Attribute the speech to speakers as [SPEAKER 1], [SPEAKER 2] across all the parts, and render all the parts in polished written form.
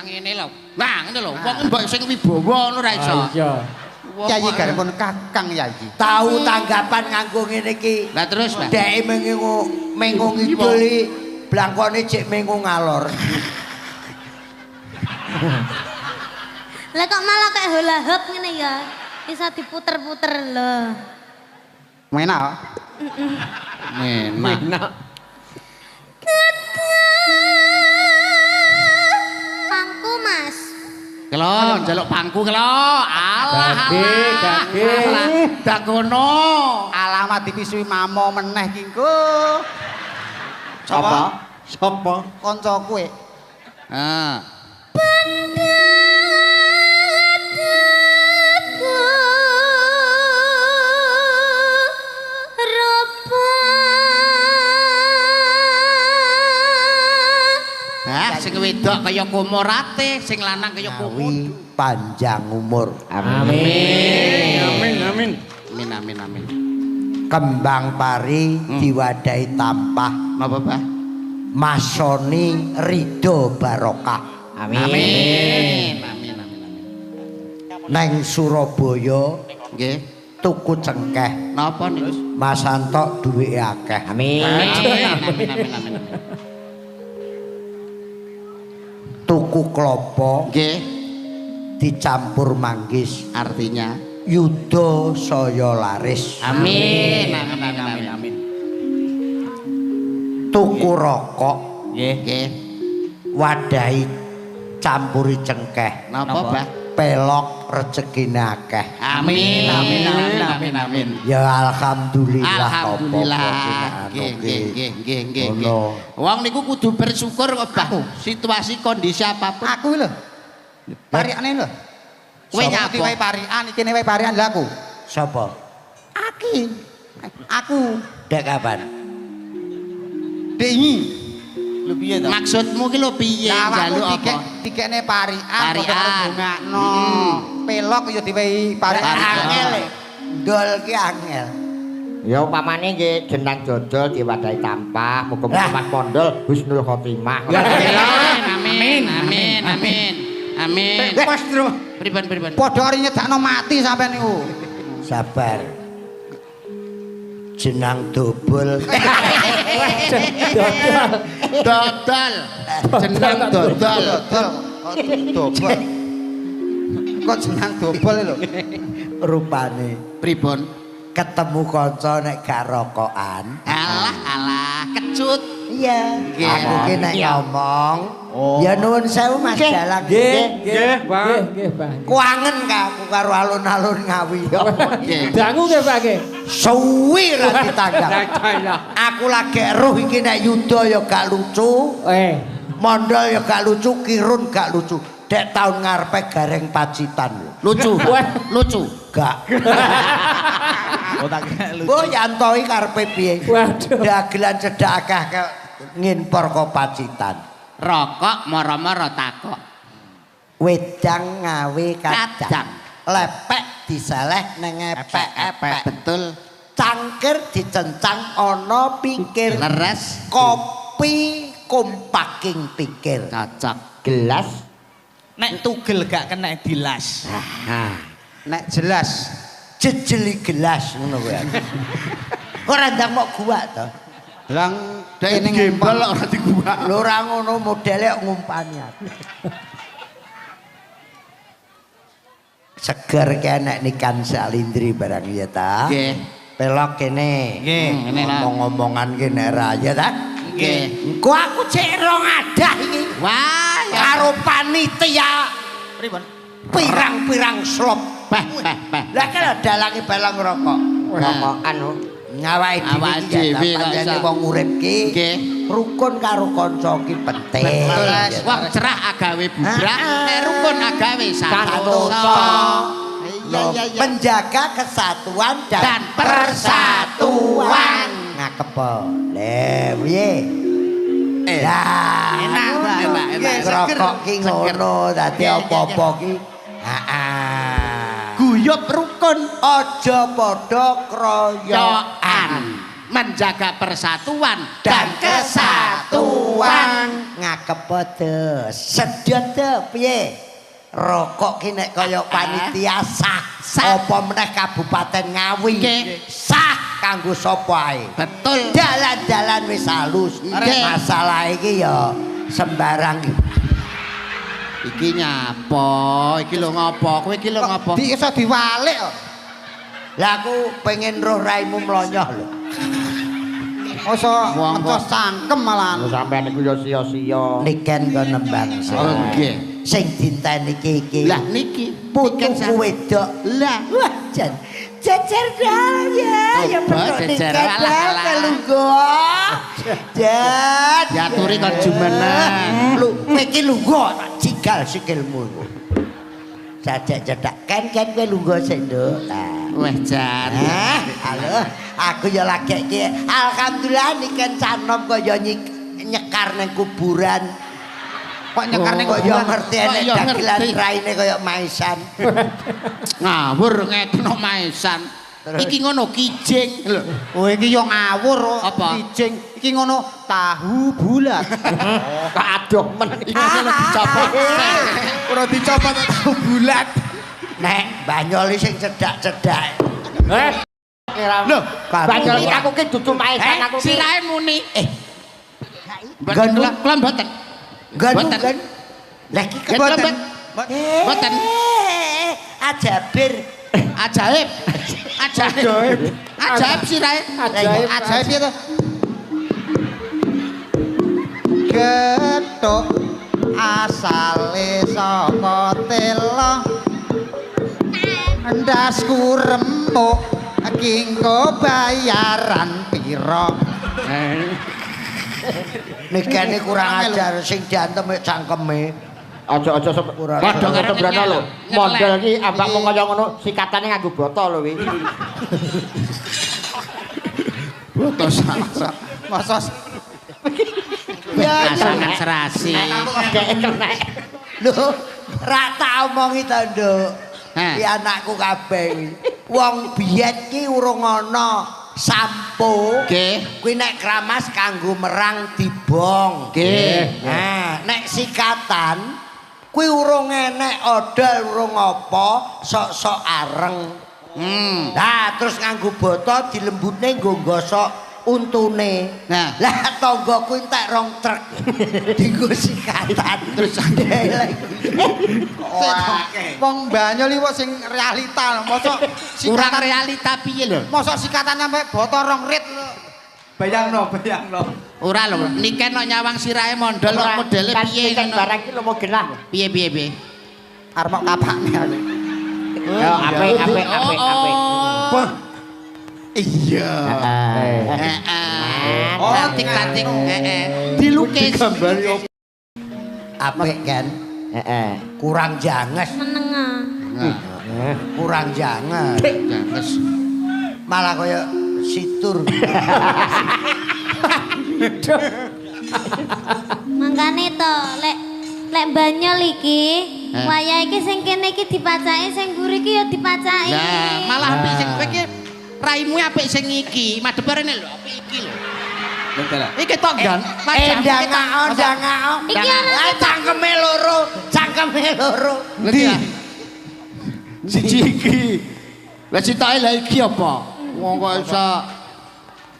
[SPEAKER 1] Lah ngene lho. Lah ngene lho, wong mbok sing wibawa ngono ra iso.
[SPEAKER 2] Iya.
[SPEAKER 3] Yayi garipun Kakang Yayi.
[SPEAKER 4] Tahu tanggapan nganggo ngene iki.
[SPEAKER 1] Lah terus, Pak.
[SPEAKER 4] Dek mengung idul blangkone cek mengung ngalor.
[SPEAKER 5] Lah kok malah kayak hula hoop ngene ya. Bisa diputer-puter lho.
[SPEAKER 3] Menak.
[SPEAKER 1] Menak.
[SPEAKER 5] Pangku Mas.
[SPEAKER 1] Kelo, njaluk pangku kelo. Alah.
[SPEAKER 2] Dage.
[SPEAKER 1] Dagono.
[SPEAKER 3] Alamat dipisui mamo meneh ki engko.
[SPEAKER 4] Sapa? Sapa?
[SPEAKER 3] Kanca kowe.
[SPEAKER 1] Ah. Sing wedok kaya Komorate, sing lanang kaya Komodo.
[SPEAKER 4] Panjang umur.
[SPEAKER 2] Amin.
[SPEAKER 1] Amin.
[SPEAKER 4] Kembang pari diwadahi tampah.
[SPEAKER 1] Napa, Pak?
[SPEAKER 4] Masoni ridho barokah.
[SPEAKER 1] Amin.
[SPEAKER 4] Neng Surabaya
[SPEAKER 1] Nggih.
[SPEAKER 4] tuku cengkeh.
[SPEAKER 1] Napa niku?
[SPEAKER 4] Mas Anto duwike akeh.
[SPEAKER 2] Amin.
[SPEAKER 1] Amin.
[SPEAKER 4] Tuku klopo
[SPEAKER 1] Nggih.
[SPEAKER 4] dicampur manggis.
[SPEAKER 1] Artinya
[SPEAKER 4] Yuda saya laris.
[SPEAKER 1] amin.
[SPEAKER 4] Tuku rokok
[SPEAKER 1] Nggih.
[SPEAKER 4] wadahi campuri cengkeh.
[SPEAKER 1] Napa, Pak?
[SPEAKER 4] Pelok rezekine akeh.
[SPEAKER 1] Amin.
[SPEAKER 4] Ya alhamdulillah.
[SPEAKER 1] Alhamdulillah.
[SPEAKER 4] apa-apa
[SPEAKER 1] Nggih.
[SPEAKER 4] Ngono.
[SPEAKER 1] Wong niku kudu bersyukur kok, Pak. Situasi kondisi apapun.
[SPEAKER 3] Aku lho. Parikane lho.
[SPEAKER 1] Kowe
[SPEAKER 3] Sapa
[SPEAKER 1] nyapa?
[SPEAKER 3] iki wae parikan, iki wae parikan lha aku.
[SPEAKER 4] Sapa?
[SPEAKER 3] Aku.
[SPEAKER 4] Dek kapan?
[SPEAKER 3] Dengi. Lho piye to?
[SPEAKER 1] Maksudmu ki lho piye njaluk apa?
[SPEAKER 3] Tikekne parikan
[SPEAKER 1] Parikan.
[SPEAKER 3] bungakno. Pelok ya diwehi parikan.
[SPEAKER 4] Angel. Dol ki angel.
[SPEAKER 2] Ya upamane nggih jenang dodol diwadahi tampah, muga-muga Mas Pondol husnul khotimah.
[SPEAKER 1] Amin.
[SPEAKER 3] Mas Tru.
[SPEAKER 1] Pripun.
[SPEAKER 3] Padha ari nyedakno mati sampean niku.
[SPEAKER 4] Sabar. Jenang dobol.
[SPEAKER 1] Dodol. Jeneng dodol.
[SPEAKER 3] Dobol. Kok jenang dobol lho.
[SPEAKER 4] Rupane
[SPEAKER 1] Pripun?
[SPEAKER 4] ketemu kanca nek gak rokokan.
[SPEAKER 1] Alah, kecut.
[SPEAKER 4] Iya.
[SPEAKER 1] Nggih.
[SPEAKER 4] Aku ki nek ngomong, ya nuwun sewu Mas Dalang.
[SPEAKER 2] Nggih, Bang.
[SPEAKER 4] Kuangen kaku karo alun-alun Ngawi.
[SPEAKER 2] Dangu nggih, Pak nggih.
[SPEAKER 4] Suwi ra ditanggap. Aku lagi eruh iki nek Yuda ya gak lucu. Mondol ya gak lucu, Kirun gak lucu. Dek tahun ngarepe Gareng Pacitan lho.
[SPEAKER 1] Lucu.
[SPEAKER 4] Gak. Mbok yantoi karepe piye? Dagelan cedhak akeh nginpor kok Pacitan.
[SPEAKER 1] Rokok moro-moro takok.
[SPEAKER 4] Wedang ngawe
[SPEAKER 1] Kadang.
[SPEAKER 4] kadang. Lepek diseleh neng epek-epek.
[SPEAKER 1] Betul.
[SPEAKER 4] Cangkir dicencang ana pikir.
[SPEAKER 1] Leres.
[SPEAKER 4] Kopi kompaking pikir.
[SPEAKER 1] Cocok.
[SPEAKER 2] Gelas.
[SPEAKER 6] Nek tugel gak kena dilas.
[SPEAKER 3] Nek jelas
[SPEAKER 4] Jejeli gelas ngono kuwi. Ora ndang mok gua to.
[SPEAKER 3] Lang
[SPEAKER 1] Dek
[SPEAKER 3] ning
[SPEAKER 1] gembel ora diguwak.
[SPEAKER 4] Lho ora ngono modele kok ngumpani aku. Seger kene nikan salindri barang ya ta.
[SPEAKER 1] Nggih.
[SPEAKER 4] Pelok kene.
[SPEAKER 1] Nggih, ngene lah.
[SPEAKER 4] Ngomong-ngomongan kene ra ya ta.
[SPEAKER 1] Nggih.
[SPEAKER 4] Engko aku cek rong adah iki.
[SPEAKER 1] Wah, ya.
[SPEAKER 4] Karo panitia.
[SPEAKER 1] Pripun?
[SPEAKER 4] Pirang-pirang slop.
[SPEAKER 1] Peh.
[SPEAKER 4] Lah kan dalange balang rokok.
[SPEAKER 2] Rokokan.
[SPEAKER 4] Ngawake
[SPEAKER 1] Awake
[SPEAKER 4] dhewe
[SPEAKER 1] dhewe
[SPEAKER 4] iki
[SPEAKER 1] kok
[SPEAKER 4] pancene
[SPEAKER 1] iso.
[SPEAKER 4] wong urip ki.
[SPEAKER 1] Nggih.
[SPEAKER 4] Rukun karo kanca ki penting.
[SPEAKER 1] Betul. Wong cerah agawe bubrah, nek rukun agawe santoso.
[SPEAKER 4] Iya. Menjaga kesatuan dan persatuan. Ngakepo. Le piye? Lah,
[SPEAKER 1] enak.
[SPEAKER 4] Rokok ki ngono dadi apa-apa ki. Heeh.
[SPEAKER 1] Guyub rukun
[SPEAKER 4] Aja padha kroyokan.
[SPEAKER 1] menjaga persatuan
[SPEAKER 4] dan kesatuan. Ngakep padha sedot piye rokok ki nek kaya panitia sah apa meneh Kabupaten Ngawi sah kanggo sapa ae.
[SPEAKER 1] Betul.
[SPEAKER 4] Dalan-dalan wis halus. Masalah iki ya sembarang.
[SPEAKER 1] Iki nyapa? Iki lho ngopo? Kowe iki lho ngopo?
[SPEAKER 3] Di iso diwalik kok.
[SPEAKER 4] Lah aku pengen roh raimu mlonyoh lho.
[SPEAKER 3] Masa ngecos cangkem malahan.
[SPEAKER 2] Sampeyan iku yo sia-sia.
[SPEAKER 4] Niken kok nembang.
[SPEAKER 1] Oh nggih.
[SPEAKER 4] Sing dinteni iki.
[SPEAKER 1] Lah niki
[SPEAKER 4] putuku wedok. Lah wah jan jejer dal ya bener
[SPEAKER 1] jejer
[SPEAKER 4] alah lungguh. Jan
[SPEAKER 1] diaturi kon jumeneng.
[SPEAKER 4] Lu iki lungguh tak cigal sikilmu iku. Sajak cedak kan kowe lungguh sik nduk.
[SPEAKER 1] Wah jan.
[SPEAKER 4] Halo, aku ya lagi iki alhamdulillah niken canom kaya nyekar nang kuburan.
[SPEAKER 3] Kok nyekar ning
[SPEAKER 4] kok yo ngerti nek dagelan raine kaya maisan.
[SPEAKER 1] Ngawur ngekno maisan. Iki ngono kijing lho.
[SPEAKER 3] Oh iki yo ngawur
[SPEAKER 1] apa?
[SPEAKER 3] Kijing. Iki ngono tahu bulat.
[SPEAKER 2] Kok adoh men.
[SPEAKER 1] Iki ngono dicopot. Ora dicopot tahu bulat.
[SPEAKER 4] Nek Banyoli sing cedak-cedak.
[SPEAKER 2] Lho, Banyol aku ki dudu maesan aku ki.
[SPEAKER 1] Sirahe muni.
[SPEAKER 4] Gandul
[SPEAKER 1] Kula mboten.
[SPEAKER 4] Gandul kan. Lah iki
[SPEAKER 1] Mboten. Mboten.
[SPEAKER 4] Ajabir.
[SPEAKER 1] Ajaib. Ajaib. Ajaib sirahe.
[SPEAKER 3] Ajaib piye to? Getuk asale saka telo. Ndasku remuk kingko bayaran pira.
[SPEAKER 4] Nikane kurang ajar sing diantem cangkeme.
[SPEAKER 2] Aja-aja padha ngetembrana lho. Model iki ambakmu kaya ngono sikatane nganggo botol lho iki.
[SPEAKER 1] Botol sak.
[SPEAKER 3] Masa
[SPEAKER 4] Ya
[SPEAKER 1] sangat serasi.
[SPEAKER 4] lho, ra tak omongi to, Nduk.
[SPEAKER 1] Heh.
[SPEAKER 4] Ki anakku kabeh. Wong biyen ki urung ana sampo.
[SPEAKER 1] Nggih.
[SPEAKER 4] Kuwi nek kramas kanggo merang dibong.
[SPEAKER 1] Nggih.
[SPEAKER 4] Nah, nek sikatan kuwi urung enek odol urung apa, sok-sok areng. Nah, terus nganggo botol dilembutne nggo gosok untune.
[SPEAKER 1] Nah.
[SPEAKER 4] Lah tanggaku entek rong truk dienggo sikatan. Terus
[SPEAKER 3] wong Banyol iki sing realita lho. Mosok
[SPEAKER 1] Kurang realita piye lho?
[SPEAKER 3] Mosok sikatan sampe botol 2 rit lho. Bayangno.
[SPEAKER 1] Ora lho, niken kok nyawang sirahe mondol kok modele piye
[SPEAKER 2] ngono. Barang iki lho mau genah.
[SPEAKER 1] Piye.
[SPEAKER 3] Arep kok kapakne aku.
[SPEAKER 2] Yo apik.
[SPEAKER 1] Iya.
[SPEAKER 2] Heeh.
[SPEAKER 1] Oh, cantik. Dilukis.
[SPEAKER 4] apik kan?
[SPEAKER 2] Heeh.
[SPEAKER 4] Kurang janges.
[SPEAKER 5] Menengah.
[SPEAKER 4] Kurang janges.
[SPEAKER 1] Janges.
[SPEAKER 4] Malah kaya situr.
[SPEAKER 5] Mangkane to, lek Banyol iki, wayah iki sing kene iki dipacaki, sing mburi iki ya dipacaki.
[SPEAKER 1] Lah, malah apik sing kowe iki raimu apik sing iki, madhep rene lho, apik iki lho. Iki tok gan.
[SPEAKER 4] Ndangao.
[SPEAKER 5] Iki ana
[SPEAKER 4] Cangkeme loro.
[SPEAKER 1] Ngerti ya? Siji iki. Lah citoke lha iki apa? Wong kok iso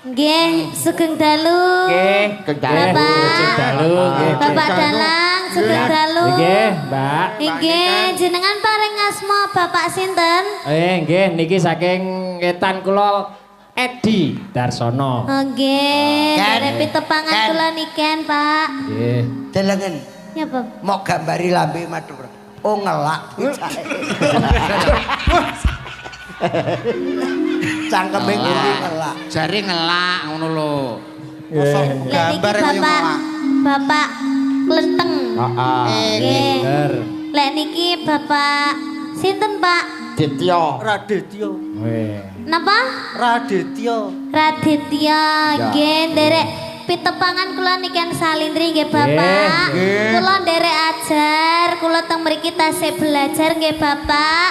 [SPEAKER 5] nggih, sugeng dalu.
[SPEAKER 2] Nggih, kendale.
[SPEAKER 5] Bapak Dalang, sugeng dalu.
[SPEAKER 7] Nggih, Mbak.
[SPEAKER 5] Nggih, jenengan paring asma Bapak sinten?
[SPEAKER 7] Nggih, niki saking ngetan kula Edi Darsono.
[SPEAKER 5] Nggih,
[SPEAKER 4] Ken.
[SPEAKER 5] dari pitepangan
[SPEAKER 4] Ken.
[SPEAKER 5] kula niken, Pak.
[SPEAKER 7] Nggih.
[SPEAKER 4] Delengen.
[SPEAKER 5] Ya, Pak.
[SPEAKER 4] Mau gambari lambe madhep. Oh ngelak. Cangkeme ngene ngelak.
[SPEAKER 1] jare ngelak ngono lho.
[SPEAKER 3] Mosok
[SPEAKER 5] Lek niki
[SPEAKER 3] gambar kaya
[SPEAKER 5] Bapak Klenteng. Nggih.
[SPEAKER 7] Bener.
[SPEAKER 5] Lek niki Bapak sinten, Pak?
[SPEAKER 2] Ditya.
[SPEAKER 4] Raditya.
[SPEAKER 7] Weh.
[SPEAKER 5] Napa?
[SPEAKER 4] Raditya.
[SPEAKER 5] Raditya, nggih nderek pitepangan kula niken salindri nggih Bapak. Kula nderek ajar, kula teng mriki tasih belajar nggih Bapak.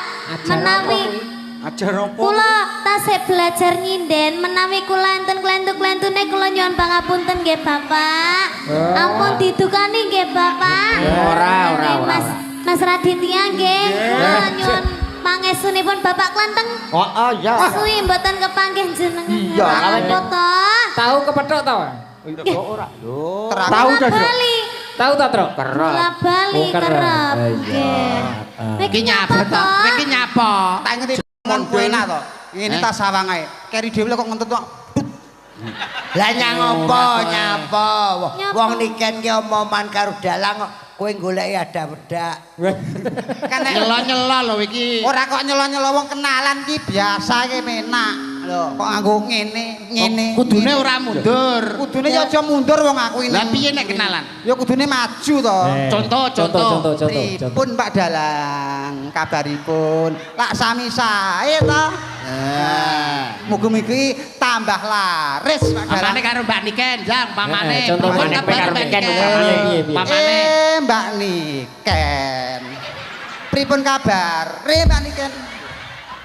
[SPEAKER 3] Ajar apa?
[SPEAKER 5] Kula tasih belajar nyinden menawi kula enten klentu-klentune kula nyuwun pangapunten nggih Bapak. Ampun didukani nggih Bapak.
[SPEAKER 2] Ora.
[SPEAKER 5] Mas Raditya nggih. Kula nyuwun pangestunipun Bapak Klenteng.
[SPEAKER 2] Oh iya.
[SPEAKER 5] Suwi mboten kepanggih jenengan.
[SPEAKER 2] Iya,
[SPEAKER 5] apa to?
[SPEAKER 7] Tahu kepethuk to?
[SPEAKER 2] Ora. Lho.
[SPEAKER 7] Tahu ta, Tro? Tahu ta, Tro?
[SPEAKER 5] Bola bali kerep. Nggih.
[SPEAKER 1] Iki nyapa to? Iki nyapa?
[SPEAKER 3] Tak ngerti mon enak to. Ngene ta sawang ae. Keri dhewe kok ngentut kok.
[SPEAKER 4] Lah nyapa nyapa. Wong niken ki omongan karo dalang kok kowe goleki ada wedak.
[SPEAKER 3] Kan nek
[SPEAKER 1] Nyelo-nyelo lho iki.
[SPEAKER 3] ora kok nyelo-nyelo wong kenalan ki biasa ki menak. Lho, kok nganggo ngene.
[SPEAKER 1] Kudune ora mundur.
[SPEAKER 3] Kudune ya aja mundur wong aku ini.
[SPEAKER 1] Lah piye nek kenalan?
[SPEAKER 3] Ya kudune maju to.
[SPEAKER 1] Contoh.
[SPEAKER 3] Pripun Pak Dalang kabaripun? Lak sami sae to. Mugi-mugi tambah laris Pak Dalang.
[SPEAKER 1] Pamane karo Mbak Niken, Jang, pamane.
[SPEAKER 7] Contoh
[SPEAKER 1] Pamane
[SPEAKER 7] Mbak
[SPEAKER 1] karo Mbak
[SPEAKER 7] Niken,
[SPEAKER 1] Niken.
[SPEAKER 7] piye?
[SPEAKER 1] Pamane.
[SPEAKER 3] Mbak Niken. Pripun kabar? Mbak Niken.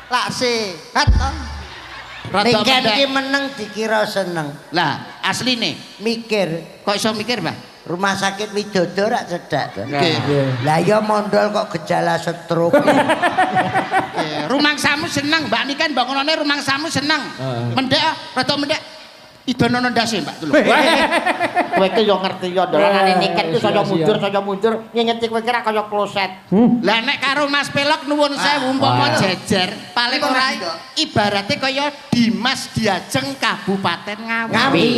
[SPEAKER 3] Lak sehat to.
[SPEAKER 4] Niken ki meneng dikira seneng.
[SPEAKER 1] Lah, asline
[SPEAKER 4] Mikir,
[SPEAKER 1] kok iso mikir, Mbah?
[SPEAKER 4] rumah sakit Widodo rak cedak to.
[SPEAKER 1] Nggih.
[SPEAKER 4] Lah ya mondol kok gejala stroke.
[SPEAKER 1] Rumangsamu seneng, Mbak Niken bangunane rumangsamu seneng. Mendek rada mendek. Idonono ndase, Mbak.
[SPEAKER 2] Kowe ki yo ngerti yo dolonane niket ku saya mundur, nyengeti kowe kira kaya kloset.
[SPEAKER 1] Lah nek karo Mas Pelok nuwun sewu umpama jejer, paling ora ibarate kaya Dimas Diajeng Kabupaten Ngawi.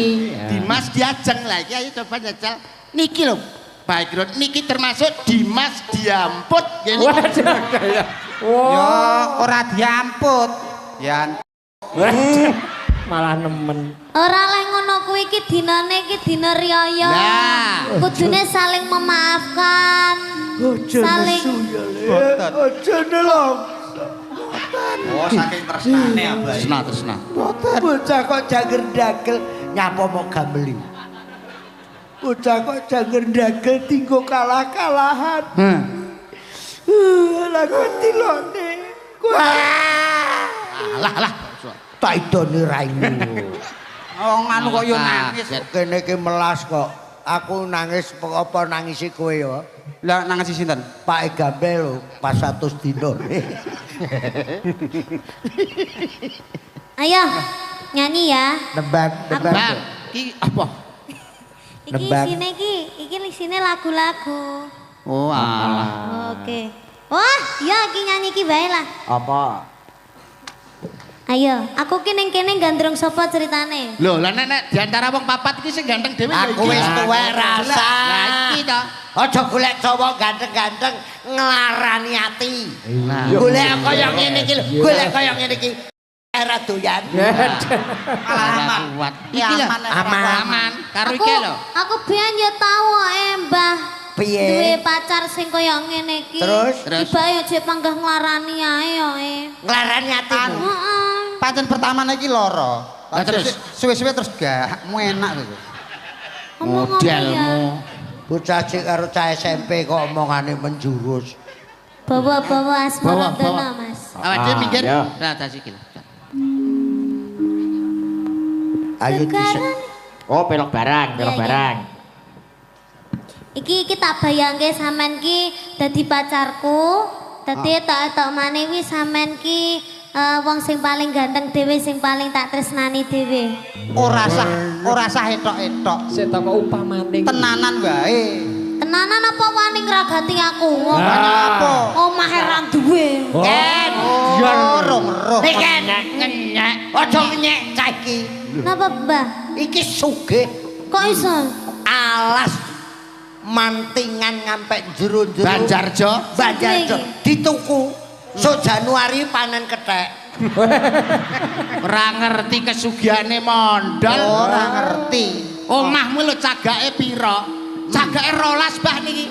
[SPEAKER 1] Dimas Diajeng lah iki ayo coba njajal niki lho. Background niki termasuk Dimas Diamput nggih niki.
[SPEAKER 3] Ya ora diamput. Ya
[SPEAKER 7] Malah nemen.
[SPEAKER 5] Ora leh ngono kuwi iki dinane iki dina riyaya.
[SPEAKER 1] Lah.
[SPEAKER 5] Kudune saling memaafkan. Saling
[SPEAKER 4] Aja nelong.
[SPEAKER 3] oh saking tresnane abah.
[SPEAKER 1] Tresna.
[SPEAKER 4] Bocah kok janger dagel nyapa mau gambeli. Bocah kok janger dagel tinggo kalah-kalahan. Lah kok tilone.
[SPEAKER 1] Lah.
[SPEAKER 4] Tak idone raimu.
[SPEAKER 3] Wong anu kok yo nangis.
[SPEAKER 4] Kene iki melas kok. Aku nangis apa nangisi kowe ya?
[SPEAKER 3] Lah nangis sinten?
[SPEAKER 4] Pak Gambel lho, pas 100 dino.
[SPEAKER 5] Ayo nyanyi ya.
[SPEAKER 4] Nembang.
[SPEAKER 1] Bang, iki apa?
[SPEAKER 5] Iki
[SPEAKER 4] Nembang.
[SPEAKER 5] isine lagu-lagu.
[SPEAKER 1] Oh, alah.
[SPEAKER 5] Oke. Wah, ya iki nyanyi iki bae lah.
[SPEAKER 2] Apa?
[SPEAKER 5] Ayo, aku ki ning kene gandrung sapa ceritane?
[SPEAKER 1] Lho, lah nek di antara wong papat iki sing ganteng dhewe ya
[SPEAKER 4] Aku wis tuwek rasa.
[SPEAKER 1] Lah iki to.
[SPEAKER 4] Aja golek cowok ganteng-ganteng nglarani ati.
[SPEAKER 1] Nah.
[SPEAKER 4] Golek kaya ngene iki lho, golek kaya ngene iki. Era doyan.
[SPEAKER 1] Aman. Kuat. Iki lho, aman. Karo iki lho.
[SPEAKER 5] Aku biyen ya tau Mbah.
[SPEAKER 4] Piye?
[SPEAKER 5] Duwe pacar sing kaya ngene iki.
[SPEAKER 4] Terus?
[SPEAKER 5] Tiba yo jek panggah nglarani ae yo.
[SPEAKER 4] Nglarani atimu.
[SPEAKER 5] Heeh.
[SPEAKER 3] Pancen pertamane iki lara.
[SPEAKER 1] Lah terus
[SPEAKER 3] Suwe-suwe terus gakmu enak lho.
[SPEAKER 1] modelmu.
[SPEAKER 4] Bocah cek karo cah SMP kok omongane menjurus.
[SPEAKER 5] Bawa-bawa asmara Mas.
[SPEAKER 1] Awak dhewe minggir.
[SPEAKER 2] ya.
[SPEAKER 1] Lah tas iki lho.
[SPEAKER 4] Ayo dhisik.
[SPEAKER 2] Oh, pelok barang.
[SPEAKER 5] Iki tak bayangke sampean ki dadi pacarku. Dadi tok manewi sampean ki wong sing paling ganteng dhewe sing paling tak tresnani dhewe.
[SPEAKER 3] Ora sah etok-etok.
[SPEAKER 7] Sik tak upamane.
[SPEAKER 3] Tenanan wae.
[SPEAKER 5] Tenanan apa wani ngragati aku?
[SPEAKER 3] Apa?
[SPEAKER 5] Omahe ra duwe.
[SPEAKER 4] Ken,
[SPEAKER 3] Rong roh.
[SPEAKER 4] Ken, ngenyek. Aja ngenyek cah iki.
[SPEAKER 5] Napa, Mbah?
[SPEAKER 4] Iki sugih.
[SPEAKER 5] Kok iso?
[SPEAKER 4] Alas mantingan ngampe jero-jero.
[SPEAKER 1] Banjarjo.
[SPEAKER 4] Banjarjo dituku. So Januari panen kethek.
[SPEAKER 1] Ora ngerti kesugihane mondol.
[SPEAKER 3] Ora ngerti.
[SPEAKER 1] Omahmu lho cagake pira? Cagake 12 Mbah niki.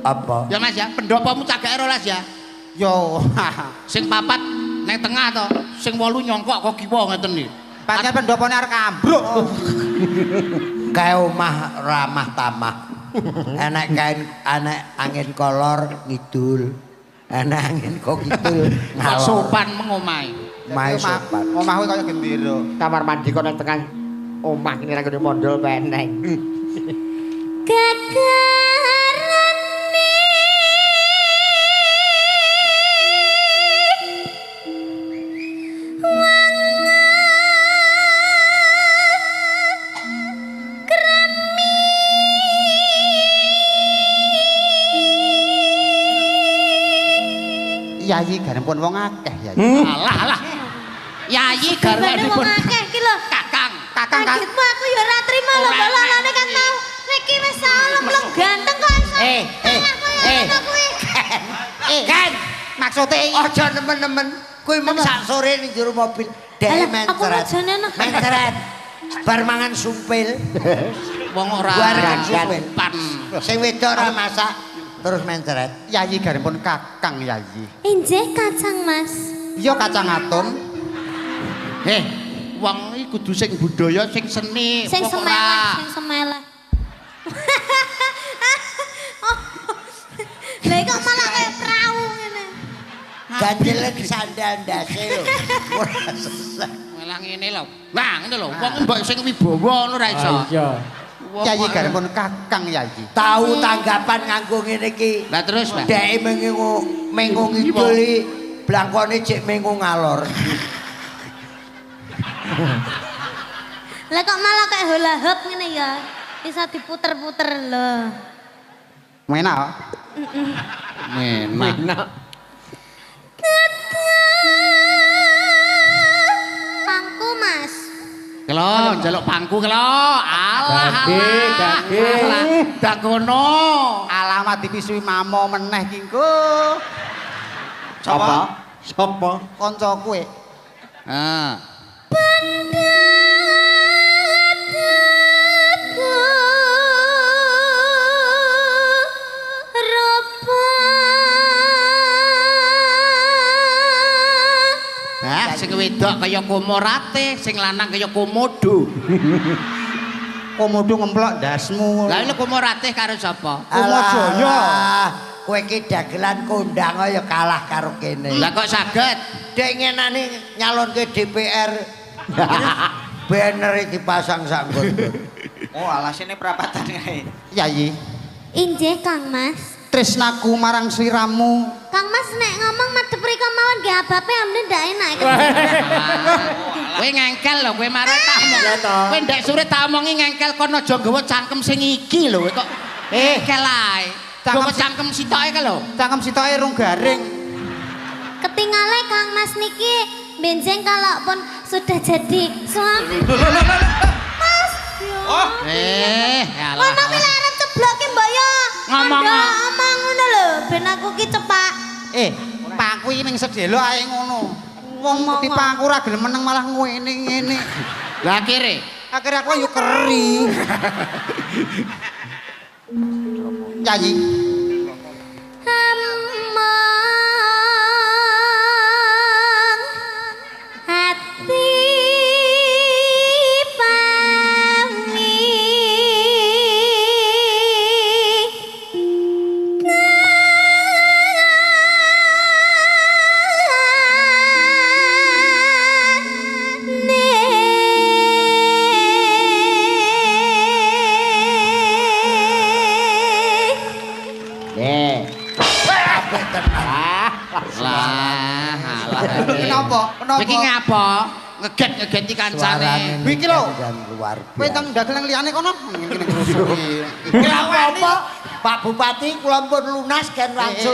[SPEAKER 4] Apa?
[SPEAKER 1] Ya Mas ya, pendopomu cagake 12 ya.
[SPEAKER 3] Yo.
[SPEAKER 1] Sing papat nang tengah to, sing 8 nyongkok kok kiwa ngeten iki.
[SPEAKER 3] Pancen pendopone arek ambruk.
[SPEAKER 4] Kae omah ramah tamah. Enek kain anek angin kolor ngidul. Anangin kok gitu.
[SPEAKER 1] Kok sopan mengomahe.
[SPEAKER 4] Mae sopan.
[SPEAKER 3] Omahku kaya gendera.
[SPEAKER 2] Kamar mandi kok nang tengah omah kene ra kene mondol peneng.
[SPEAKER 5] Gagarane
[SPEAKER 3] Yayi garipun wong akeh Yayi.
[SPEAKER 1] Alah. Yayi garwanipun
[SPEAKER 5] wong akeh iki lho.
[SPEAKER 1] Kakang.
[SPEAKER 3] Kakang kan.
[SPEAKER 5] Kagetmu aku ya ora trimo lho, lalane kan tau. Nek iki wis salem ganteng kok iso.
[SPEAKER 4] Kan
[SPEAKER 3] Maksude
[SPEAKER 4] aja nemen-nemen kuwi mung sak sore ning jero mobil dek
[SPEAKER 5] Alah, aku
[SPEAKER 4] mentret.
[SPEAKER 5] mojone no.
[SPEAKER 4] Mentret. Bar mangan sumpil.
[SPEAKER 1] Wong ora
[SPEAKER 4] Warung sumpil.
[SPEAKER 1] pan.
[SPEAKER 4] Sing wedok ora masak terus mentret.
[SPEAKER 3] Yayi garipun Kakang Yayi.
[SPEAKER 5] Injih kacang, Mas.
[SPEAKER 3] Iya kacang atom.
[SPEAKER 1] Wong iki kudu sing budaya, sing seni.
[SPEAKER 5] Sing
[SPEAKER 1] Kok
[SPEAKER 5] semeleh,
[SPEAKER 1] ora?
[SPEAKER 5] sing semeleh. Lah kok malah kayak perahu ngene.
[SPEAKER 4] Ganjele sandal ndase lho. Ora sesek.
[SPEAKER 1] Malah ngene lho. Lah ngene lho, wong mbok sing wibawa ngono ra iso.
[SPEAKER 7] Iya.
[SPEAKER 3] Yayi garipun Kakang Yayi.
[SPEAKER 4] Tahu tanggapan nganggo ngene iki.
[SPEAKER 1] Lah terus, Pak.
[SPEAKER 4] Dek mengu ngiduli blangkone cek mengu ngalor.
[SPEAKER 5] Lah kok malah kayak hula hoop ngene ya. Bisa diputer-puter lho.
[SPEAKER 3] Menak.
[SPEAKER 1] Menak.
[SPEAKER 5] Pangku, Mas.
[SPEAKER 1] Kelo, njaluk pangku kelo. Alah.
[SPEAKER 7] Dadi.
[SPEAKER 1] Dak ngono.
[SPEAKER 3] Alamat dipisui mamo meneh ki engko.
[SPEAKER 4] Sapa? Sapa?
[SPEAKER 3] Kancaku e.
[SPEAKER 1] Ah. Sing wedok kaya komorate, sing lanang kaya komodo.
[SPEAKER 3] Komodo ngemplok ndasmu.
[SPEAKER 1] Lah lho komorate karo sapa?
[SPEAKER 3] Komojaya.
[SPEAKER 4] Kowe iki dagelan kondang ya kalah karo kene.
[SPEAKER 1] Lah kok saged?
[SPEAKER 4] Dek ngenani nyalonke DPR. Banner dipasang sak nggon.
[SPEAKER 6] Oh, alasane perapatan kae.
[SPEAKER 3] Yayi,
[SPEAKER 5] Injih, Kang Mas.
[SPEAKER 3] tresnaku marang sliramu.
[SPEAKER 5] Kang Mas nek ngomong madhep rika mawon nggih abape amne ndak enak.
[SPEAKER 1] Kowe ngengkel lho, kowe marah tak omong. Kowe ndek sore tak omongi ngengkel kono aja nggawa cangkem sing iki lho kok. Ngengkel ae. Nggawa cangkem sitoke ka lho.
[SPEAKER 3] Cangkem sitoke rung garing.
[SPEAKER 5] Ketingale Kang Mas niki benjing kalau pun sudah jadi suami. Mas.
[SPEAKER 6] Oh.
[SPEAKER 1] Alah.
[SPEAKER 5] Ngono kuwi lek arep cebloke mbok ya.
[SPEAKER 1] Ngomong.
[SPEAKER 5] Ngomong ngono lho ben aku ki cepak.
[SPEAKER 3] Paku iki ning sedelo ae ngono. Wong tipe aku ora gelem meneng malah ngene.
[SPEAKER 1] Lah akhire.
[SPEAKER 3] Akhire aku yo keri. Yayi.
[SPEAKER 5] Among hati pami
[SPEAKER 3] Kenapa?
[SPEAKER 1] Iki ngapa? Ngeget-ngegeti kancane.
[SPEAKER 3] Iki lho.
[SPEAKER 4] Luar
[SPEAKER 3] Kowe
[SPEAKER 4] biasa.
[SPEAKER 3] teng dagelan liyane kono. Ngene ngrusuki.
[SPEAKER 4] Apa? Pak Bupati kula pun lunas kan langsung.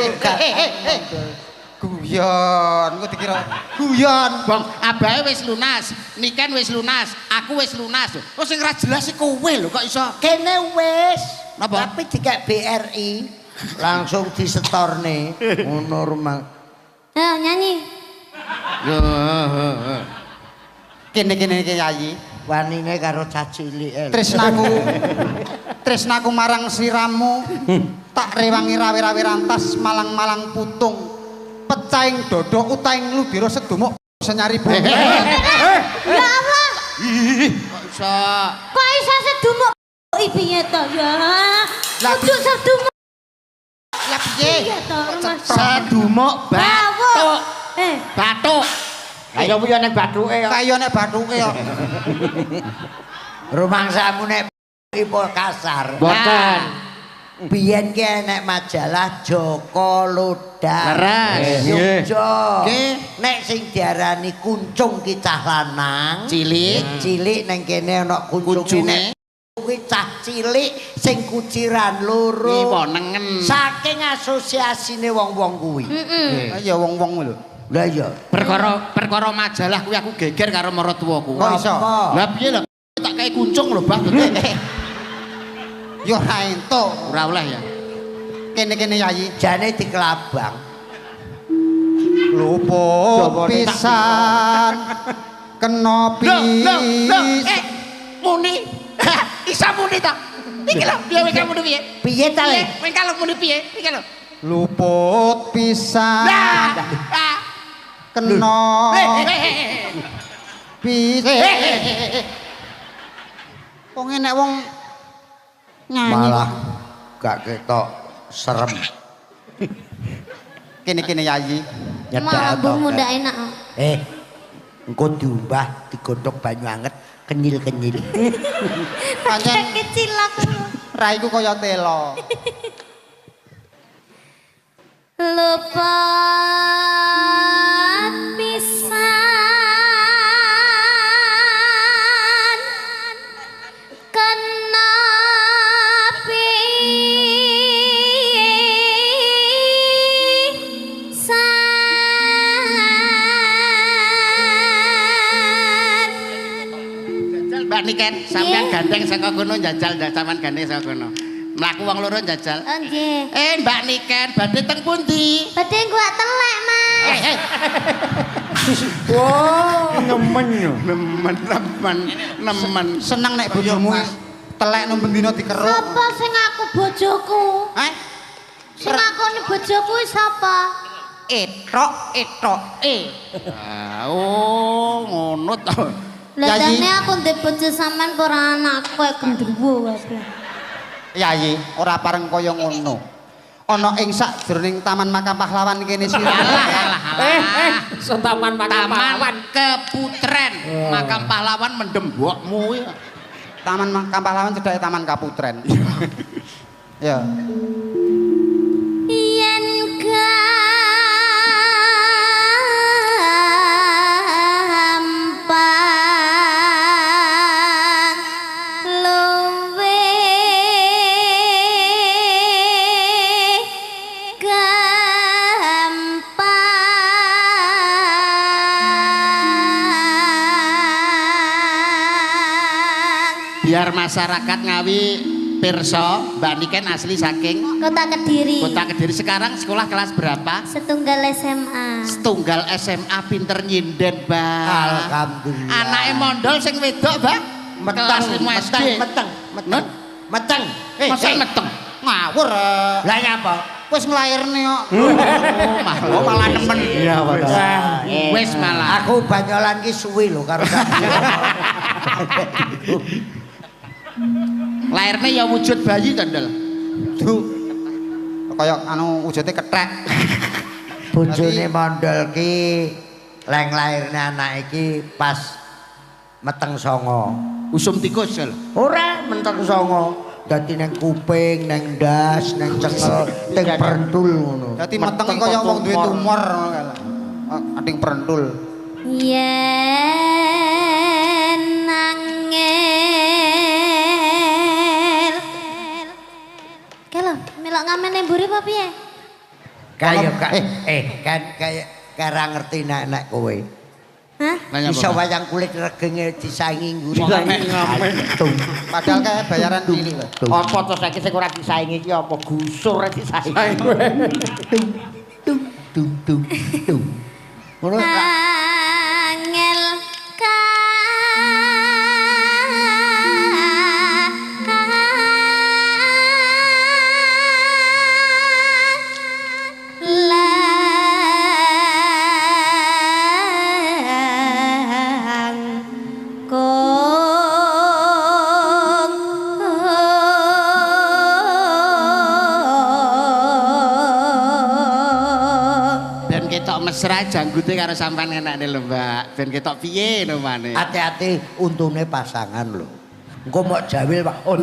[SPEAKER 3] Guyon, kok dikira guyon.
[SPEAKER 1] Bang, abahe wis lunas, niken wis lunas, aku wis lunas. Kok sing ra jelas iki kowe lho kok iso.
[SPEAKER 4] Kene wis.
[SPEAKER 1] Napa?
[SPEAKER 4] Tapi dikek BRI langsung disetorne. Ngono rumah.
[SPEAKER 5] Ayo nyanyi.
[SPEAKER 1] Yo.
[SPEAKER 3] Kene iki Yayi.
[SPEAKER 4] Wanine karo cacilike.
[SPEAKER 3] Tresnaku marang sliramu tak rewangi rawe-rawe rantas malang-malang putung pecahing dodo utaing ludira sedumuk senyari bumi.
[SPEAKER 5] Ya Allah.
[SPEAKER 1] Kok iso?
[SPEAKER 5] Kok iso sedumuk piye to ya? Kudu sedumuk.
[SPEAKER 3] Lah
[SPEAKER 1] piye?
[SPEAKER 5] Iya toh, rumah
[SPEAKER 1] Sedumuk batuk. Batuk.
[SPEAKER 2] Ayo piye nek bathuke kok.
[SPEAKER 3] Kaya nek bathuke kok.
[SPEAKER 4] Rumangsamu nek ipo kasar.
[SPEAKER 2] Boten.
[SPEAKER 4] Biyen ki enek majalah Joko Lodak.
[SPEAKER 1] Leres.
[SPEAKER 4] Yogyo.
[SPEAKER 1] Nggih.
[SPEAKER 4] Nek sing diarani kuncung ki cah lanang, cilik neng kene ana kuncunge.
[SPEAKER 1] Kuncunge.
[SPEAKER 4] Kuwi cah cilik sing kuciran loro.
[SPEAKER 1] Iki nengen.
[SPEAKER 4] Saking asosiasine wong-wong kuwi.
[SPEAKER 3] Ya wong-wong lho.
[SPEAKER 4] Lah iya.
[SPEAKER 1] Perkara majalah kuwi aku geger karo maratuwaku.
[SPEAKER 3] Kok iso?
[SPEAKER 1] Lah piye lho tak kae kuncung lho, Bah.
[SPEAKER 3] Ya ora entuk.
[SPEAKER 1] Ora oleh ya.
[SPEAKER 3] Kene-kene Yayi.
[SPEAKER 4] Jane dikelabang.
[SPEAKER 3] Luput pisan kena
[SPEAKER 1] Muni. Isa muni ta? Iki lho, piye kowe muni piye?
[SPEAKER 4] Piye ta le?
[SPEAKER 1] Kowe kalau muni piye? Iki lho.
[SPEAKER 3] luput pisan kena wong enek wong nyanyi
[SPEAKER 4] Malah gak ketok serem.
[SPEAKER 3] kene-kene Yayi
[SPEAKER 5] Malah bumbu ndak enak.
[SPEAKER 4] Engko diumbah digodhog banyu anget kenyil-kenyil.
[SPEAKER 3] pancen
[SPEAKER 5] Kecil aku.
[SPEAKER 3] raiku kaya telo
[SPEAKER 5] Luput pisan kena pisan.
[SPEAKER 1] Mbak Niken, sampean gandeng saka kono njajal sampean gandeng saka kono. Mlaku wong loro njajal.
[SPEAKER 5] Oh nggih.
[SPEAKER 1] Mbak Niken, badhe teng pundi?
[SPEAKER 5] Badhe gua telek, Mas.
[SPEAKER 2] Nemen yo.
[SPEAKER 1] Nemen.
[SPEAKER 3] seneng nek bojomu telek nang bendina dikeruk
[SPEAKER 5] Sapa sing aku bojoku? Sing ngakoni bojoku sapa?
[SPEAKER 3] etok
[SPEAKER 1] Oh, ngono to.
[SPEAKER 5] Lah
[SPEAKER 3] Yayi.
[SPEAKER 5] dene aku ndek bojo sampean kok ora anakku kaya gendruwo wae.
[SPEAKER 3] Yayi ora pareng kaya ngono ana ing sakjroning Taman Makam Pahlawan kene sira
[SPEAKER 7] So taman
[SPEAKER 1] Taman
[SPEAKER 7] pahlawan.
[SPEAKER 1] Keputren, Makam Pahlawan mendem mbokmu ya.
[SPEAKER 3] Taman Makam Pahlawan cedhake Taman Kaputren ya
[SPEAKER 5] Yen gampang luwe gampang
[SPEAKER 1] Biar masyarakat Ngawi pirsa, Mbak Niken asli saking
[SPEAKER 5] Kota Kediri
[SPEAKER 1] Kota Kediri. Sekarang sekolah kelas berapa?
[SPEAKER 5] setunggal SMA
[SPEAKER 1] Setunggal SMA, pinter nyinden, Mbak.
[SPEAKER 4] Alhamdulillah.
[SPEAKER 1] Anake mondol sing wedok, Mbak. Kelas 5 SD.
[SPEAKER 4] Meteng.
[SPEAKER 1] Masa meteng?
[SPEAKER 3] ngawur
[SPEAKER 4] Lah nyapa?
[SPEAKER 3] wis nglairne kok
[SPEAKER 1] Malah nemen.
[SPEAKER 2] Iya, Pak.
[SPEAKER 1] Wis malah.
[SPEAKER 4] Aku banyolan ki suwi lho karo
[SPEAKER 1] Lairnya ya wujud bayi tandel.
[SPEAKER 3] Duh. Kaya anu wujude kethek.
[SPEAKER 4] bojone mondol ki leng lairne anak iki pas meteng songo.
[SPEAKER 1] Usum tikus lho.
[SPEAKER 4] Ora menteng songo. Dadi nang kuping, nang ndas, nang cengel, teng prentul ngono.
[SPEAKER 3] Dadi metenge kaya wong duwe tumor ngono kae. Ading prentul.
[SPEAKER 5] yen nangel Kelo, melok ngamen mburi apa piye?
[SPEAKER 4] Kaya kan kaya kara ngerti nek kowe.
[SPEAKER 5] Hah?
[SPEAKER 1] Nanya
[SPEAKER 4] Iso
[SPEAKER 1] apa?
[SPEAKER 4] wayang kulit regenge disaingi nguri.
[SPEAKER 3] Padahal kayak bayaran cilik lho.
[SPEAKER 2] Apa to saiki sing ora disaingi iki apa gusur disaingi.
[SPEAKER 4] Tung. Ngono
[SPEAKER 5] Angel
[SPEAKER 1] mesra janggute karo sampean enakne lho, Mbak. Ben ketok piye lho mane.
[SPEAKER 4] Hati-hati untune pasangan lho. Engko mok jawil Pak. Oh,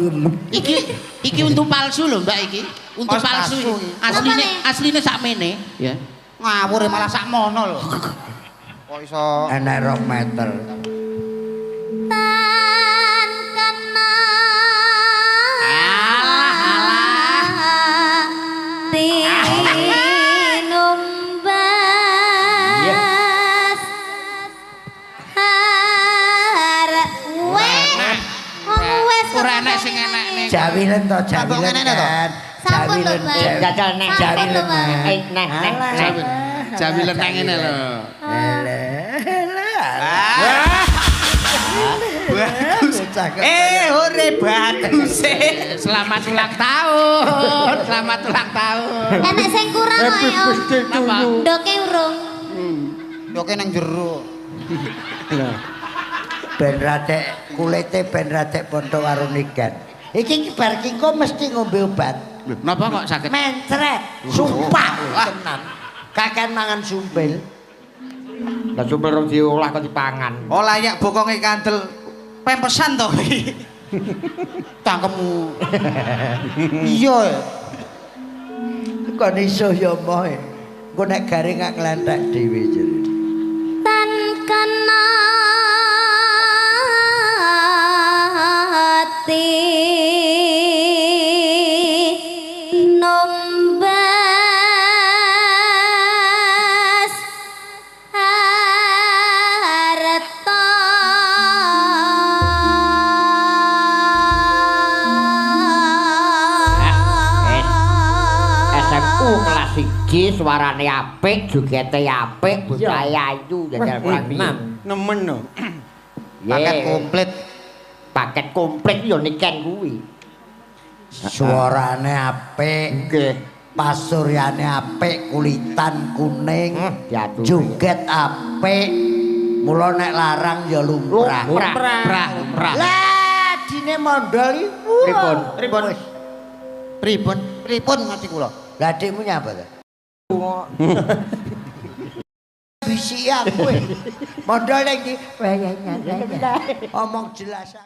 [SPEAKER 1] Iki untu palsu lho, Mbak iki. Untu
[SPEAKER 3] Oh,
[SPEAKER 1] palsu.
[SPEAKER 3] palsu.
[SPEAKER 1] Asline sakmene, ya.
[SPEAKER 3] Ngawur malah sakmono lho. Kok iso
[SPEAKER 4] enek 2 meter.
[SPEAKER 5] Tan kena tinumbas arek wes
[SPEAKER 1] Ora enek sing enekne.
[SPEAKER 4] Jawilen to,
[SPEAKER 3] Sampun
[SPEAKER 4] jawilen
[SPEAKER 3] ngene to?
[SPEAKER 4] kan.
[SPEAKER 5] Sampun lho,
[SPEAKER 4] Jawilen,
[SPEAKER 5] Mbak.
[SPEAKER 2] Jajal nek
[SPEAKER 5] Sampun lho, Mbak.
[SPEAKER 1] Jawilen nang ngene lho.
[SPEAKER 6] Bagus. Ore bagus.
[SPEAKER 1] Selamat ulang tahun. Selamat ulang tahun.
[SPEAKER 5] Enek sing kurang wae, Om.
[SPEAKER 1] Napa?
[SPEAKER 5] Ndoke urung.
[SPEAKER 3] yoke nang jero.
[SPEAKER 4] ben radek kulite ben radek ponto karo nigan. Iki bar ki kok mesti ngombe obat.
[SPEAKER 1] Lho, napa kok sakit?
[SPEAKER 4] Mencret, sumpah tenan. Kaken mangan sumpil.
[SPEAKER 2] Lah sumpel rong diolah kok dipangan.
[SPEAKER 6] Oh layak bokonge kandel pempesan to.
[SPEAKER 3] Cangkemmu. Iya.
[SPEAKER 4] Kon iso ya moh. Engko nek garing gak nglenthek dhewe jere.
[SPEAKER 5] Tan kena ati nombas harta
[SPEAKER 2] SMU kelas 1 suarane apik, jogete apik, bocah ayu jajal kurang
[SPEAKER 6] Nemen no.
[SPEAKER 3] Paket komplit.
[SPEAKER 2] Paket komplit ya niken kuwi.
[SPEAKER 4] Suarane apik,
[SPEAKER 2] Nggih.
[SPEAKER 4] pasuryane apik, kulitan kuning,
[SPEAKER 2] diatur.
[SPEAKER 4] joget apik. Mula nek larang ya lumrah.
[SPEAKER 1] Lumrah.
[SPEAKER 4] Lah dine mondol iku.
[SPEAKER 2] Pripun?
[SPEAKER 3] Pripun ngerti kula.
[SPEAKER 4] Lah adikmu nyapa ta? Bisi aku. Mondol iki. Omong jelas.